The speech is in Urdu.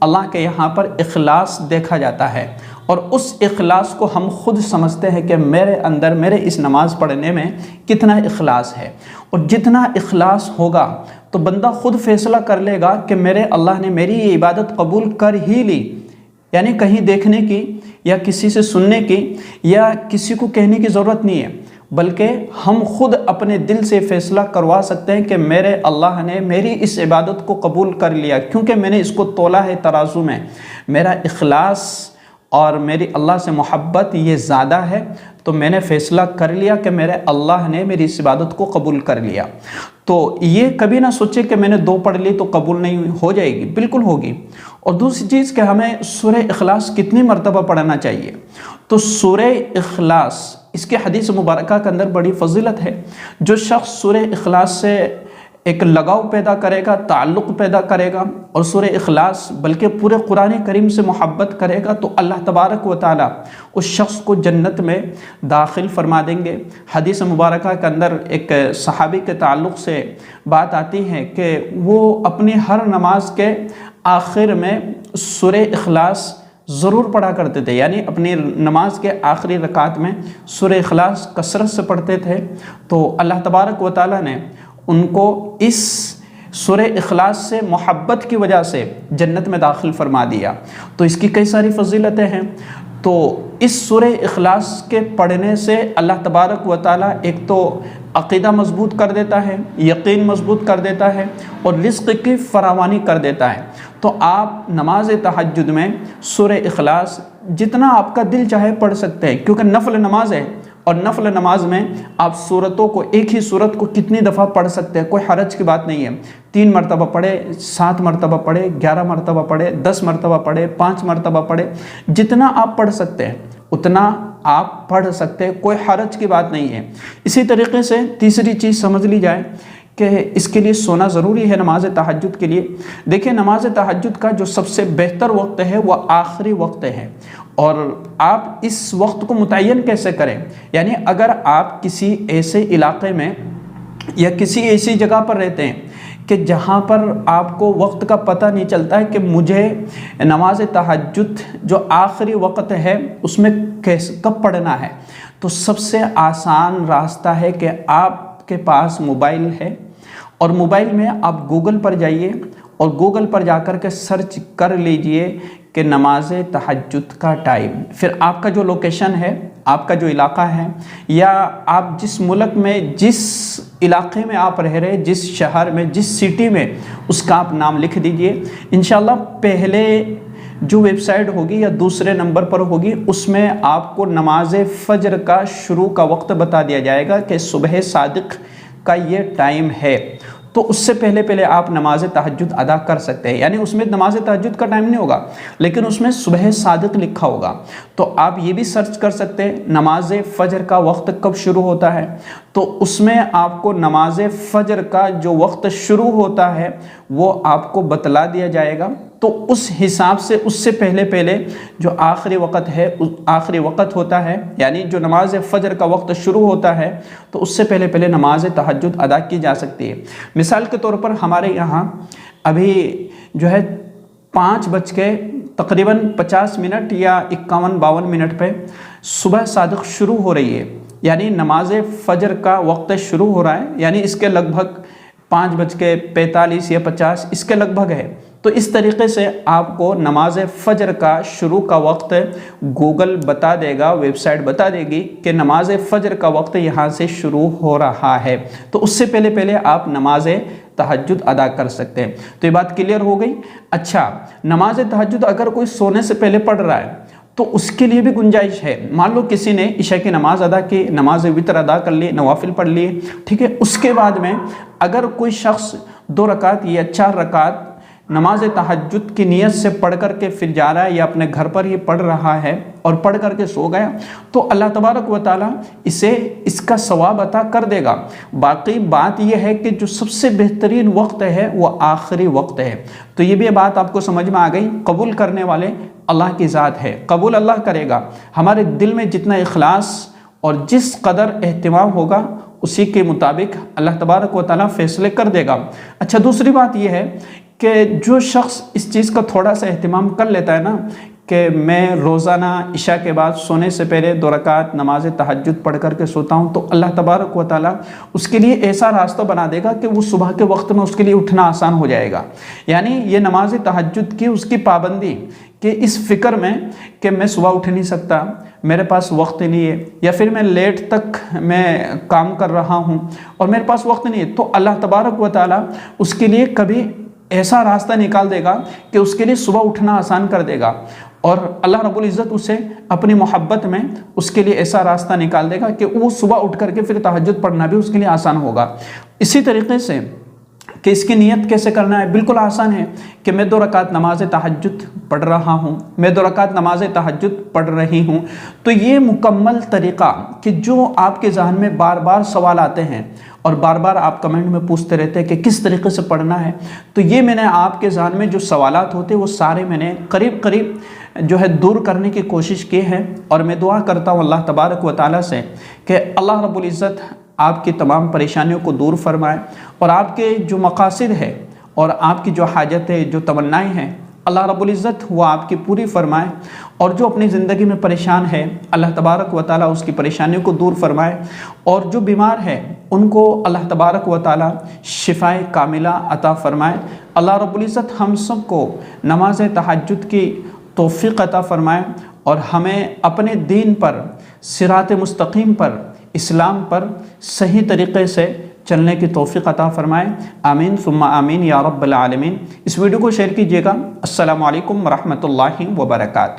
اللہ کے یہاں پر اخلاص دیکھا جاتا ہے، اور اس اخلاص کو ہم خود سمجھتے ہیں کہ میرے اندر میرے اس نماز پڑھنے میں کتنا اخلاص ہے، اور جتنا اخلاص ہوگا تو بندہ خود فیصلہ کر لے گا کہ میرے اللہ نے میری یہ عبادت قبول کر ہی لی، یعنی کہیں دیکھنے کی یا کسی سے سننے کی یا کسی کو کہنے کی ضرورت نہیں ہے، بلکہ ہم خود اپنے دل سے فیصلہ کروا سکتے ہیں کہ میرے اللہ نے میری اس عبادت کو قبول کر لیا، کیونکہ میں نے اس کو تولا ہے ترازو میں، میرا اخلاص اور میری اللہ سے محبت یہ زیادہ ہے، تو میں نے فیصلہ کر لیا کہ میرے اللہ نے میری اس عبادت کو قبول کر لیا۔ تو یہ کبھی نہ سوچے کہ میں نے 2 پڑھ لی تو قبول نہیں ہو جائے گی، بالکل ہوگی۔ اور دوسری چیز کہ ہمیں سورہ اخلاص کتنی مرتبہ پڑھنا چاہیے، تو سورہ اخلاص اس کے حدیث مبارکہ کے اندر بڑی فضیلت ہے۔ جو شخص سورہ اخلاص سے ایک لگاؤ پیدا کرے گا، تعلق پیدا کرے گا، اور سورہ اخلاص بلکہ پورے قرآن کریم سے محبت کرے گا، تو اللہ تبارک و تعالیٰ اس شخص کو جنت میں داخل فرما دیں گے۔ حدیث مبارکہ کے اندر ایک صحابی کے تعلق سے بات آتی ہے کہ وہ اپنی ہر نماز کے آخر میں سورہ اخلاص ضرور پڑھا کرتے تھے، یعنی اپنی نماز کے آخری رکعت میں سورہ اخلاص کثرت سے پڑھتے تھے، تو اللہ تبارک و تعالیٰ نے ان کو اس سورہ اخلاص سے محبت کی وجہ سے جنت میں داخل فرما دیا۔ تو اس کی کئی ساری فضیلتیں ہیں۔ تو اس سورہ اخلاص کے پڑھنے سے اللہ تبارک و تعالیٰ ایک تو عقیدہ مضبوط کر دیتا ہے، یقین مضبوط کر دیتا ہے، اور رزق کی فراوانی کر دیتا ہے۔ تو آپ نماز تہجد میں سورہ اخلاص جتنا آپ کا دل چاہے پڑھ سکتے ہیں، کیونکہ نفل نماز ہے، اور نفل نماز میں آپ سورتوں کو ایک ہی سورت کو کتنی دفعہ پڑھ سکتے ہیں، کوئی حرج کی بات نہیں ہے۔ 3 مرتبہ پڑھے، 7 مرتبہ پڑھے، 11 مرتبہ پڑھے، 10 مرتبہ پڑھے، 5 مرتبہ پڑھے، جتنا آپ پڑھ سکتے ہیں اتنا آپ پڑھ سکتے ہیں، کوئی حرج کی بات نہیں ہے۔ اسی طریقے سے تیسری چیز سمجھ لی جائے کہ اس کے لیے سونا ضروری ہے نماز تہجد کے لیے۔ دیکھیں نماز تہجد کا جو سب سے بہتر وقت ہے وہ آخری وقت ہے، اور آپ اس وقت کو متعین کیسے کریں، یعنی اگر آپ کسی ایسے علاقے میں یا کسی ایسی جگہ پر رہتے ہیں کہ جہاں پر آپ کو وقت کا پتہ نہیں چلتا ہے کہ مجھے نماز تہجد جو آخری وقت ہے اس میں کب پڑھنا ہے، تو سب سے آسان راستہ ہے کہ آپ کے پاس موبائل ہے، اور موبائل میں آپ گوگل پر جائیے، اور گوگل پر جا کر کے سرچ کر لیجئے کہ نماز تہجد کا ٹائم، پھر آپ کا جو لوکیشن ہے، آپ کا جو علاقہ ہے، یا آپ جس ملک میں جس علاقے میں آپ رہ رہے، جس شہر میں جس سٹی میں، اس کا آپ نام لکھ دیجئے۔ انشاءاللہ پہلے جو ویب سائٹ ہوگی یا دوسرے نمبر پر ہوگی اس میں آپ کو نماز فجر کا شروع کا وقت بتا دیا جائے گا کہ صبح صادق کا یہ ٹائم ہے، تو اس سے پہلے آپ نماز تہجد ادا کر سکتے ہیں، یعنی اس میں نماز تہجد کا ٹائم نہیں ہوگا لیکن اس میں صبح صادق لکھا ہوگا، تو آپ یہ بھی سرچ کر سکتے ہیں نماز فجر کا وقت کب شروع ہوتا ہے، تو اس میں آپ کو نماز فجر کا جو وقت شروع ہوتا ہے وہ آپ کو بتلا دیا جائے گا، تو اس حساب سے اس سے پہلے جو آخری وقت ہے، آخری وقت ہوتا ہے، یعنی جو نماز فجر کا وقت شروع ہوتا ہے تو اس سے پہلے نماز تہجد ادا کی جا سکتی ہے۔ مثال کے طور پر ہمارے یہاں ابھی جو ہے 5 تقریباً 50 یا 51-52 منٹ پہ صبح صادق شروع ہو رہی ہے، یعنی نماز فجر کا وقت شروع ہو رہا ہے، یعنی اس کے لگ بھگ 5:45 یا 50 اس کے لگ بھگ ہے۔ تو اس طریقے سے آپ کو نماز فجر کا شروع کا وقت گوگل بتا دے گا، ویب سائٹ بتا دے گی کہ نماز فجر کا وقت یہاں سے شروع ہو رہا ہے، تو اس سے پہلے آپ نماز تہجد ادا کر سکتے ہیں۔ تو یہ بات کلیئر ہو گئی۔ اچھا، نماز تہجد اگر کوئی سونے سے پہلے پڑھ رہا ہے تو اس کے لیے بھی گنجائش ہے۔ مان لو کسی نے عشاء کی نماز ادا کی، نماز وتر ادا کر لی، نوافل پڑھ لیے، ٹھیک ہے، اس کے بعد میں اگر کوئی شخص 2 رکعت یا 4 رکعت نماز تہجد کی نیت سے پڑھ کر کے پھر جا رہا ہے یا اپنے گھر پر ہی پڑھ رہا ہے اور پڑھ کر کے سو گیا، تو اللہ تبارک و تعالیٰ اسے اس کا ثواب عطا کر دے گا۔ باقی بات یہ ہے کہ جو سب سے بہترین وقت ہے وہ آخری وقت ہے۔ تو یہ بھی بات آپ کو سمجھ میں آ گئی۔ قبول کرنے والے اللہ کی ذات ہے، قبول اللہ کرے گا۔ ہمارے دل میں جتنا اخلاص اور جس قدر اہتمام ہوگا اسی کے مطابق اللہ تبارک و تعالیٰ فیصلے کر دے گا۔ اچھا، دوسری بات یہ ہے کہ جو شخص اس چیز کا تھوڑا سا اہتمام کر لیتا ہے نا کہ میں روزانہ عشاء کے بعد سونے سے پہلے 2 رکعت نماز تہجد پڑھ کر کے سوتا ہوں، تو اللہ تبارک و تعالیٰ اس کے لیے ایسا راستہ بنا دے گا کہ وہ صبح کے وقت میں اس کے لیے اٹھنا آسان ہو جائے گا۔ یعنی یہ نماز تہجد کی اس کی پابندی کہ اس فکر میں کہ میں صبح اٹھ نہیں سکتا، میرے پاس وقت نہیں ہے، یا پھر میں لیٹ تک میں کام کر رہا ہوں اور میرے پاس وقت نہیں ہے، تو اللہ تبارک و تعالیٰ اس کے لیے کبھی ایسا راستہ نکال دے گا کہ اس کے لیے صبح اٹھنا آسان کر دے گا، اور اللہ رب العزت اسے اپنی محبت میں اس کے لیے ایسا راستہ نکال دے گا کہ وہ صبح اٹھ کر کے پھر تہجد پڑھنا بھی اس کے لیے آسان ہوگا۔ اسی طریقے سے کہ اس کی نیت کیسے کرنا ہے، بالکل آسان ہے کہ میں 2 رکعت نماز تہجد پڑھ رہا ہوں، میں 2 رکعت نماز تہجد پڑھ رہی ہوں، تو یہ مکمل طریقہ کہ جو آپ کے ذہن میں بار بار سوال آتے ہیں اور بار بار آپ کمنٹ میں پوچھتے رہتے ہیں کہ کس طریقے سے پڑھنا ہے، تو یہ میں نے آپ کے ذہن میں جو سوالات ہوتے ہیں وہ سارے میں نے قریب جو ہے دور کرنے کی کوشش کی ہے، اور میں دعا کرتا ہوں اللہ تبارک و تعالیٰ سے کہ اللہ رب العزت آپ کی تمام پریشانیوں کو دور فرمائے، اور آپ کے جو مقاصد ہے اور آپ کی جو حاجت ہے، جو تمنائیں ہیں، اللہ رب العزت وہ آپ کی پوری فرمائے، اور جو اپنی زندگی میں پریشان ہے اللہ تبارک و تعالیٰ اس کی پریشانیوں کو دور فرمائے، اور جو بیمار ہے ان کو اللہ تبارک و تعالیٰ شفائے کاملہ عطا فرمائے۔ اللہ رب العزت ہم سب کو نماز تہجد کی توفیق عطا فرمائے، اور ہمیں اپنے دین پر، صراط مستقیم پر، اسلام پر صحیح طریقے سے چلنے کی توفیق عطا فرمائے۔ آمین ثم آمین یا رب العالمین۔ اس ویڈیو کو شیئر کیجیے گا۔ السلام علیکم ورحمۃ اللہ وبرکاتہ۔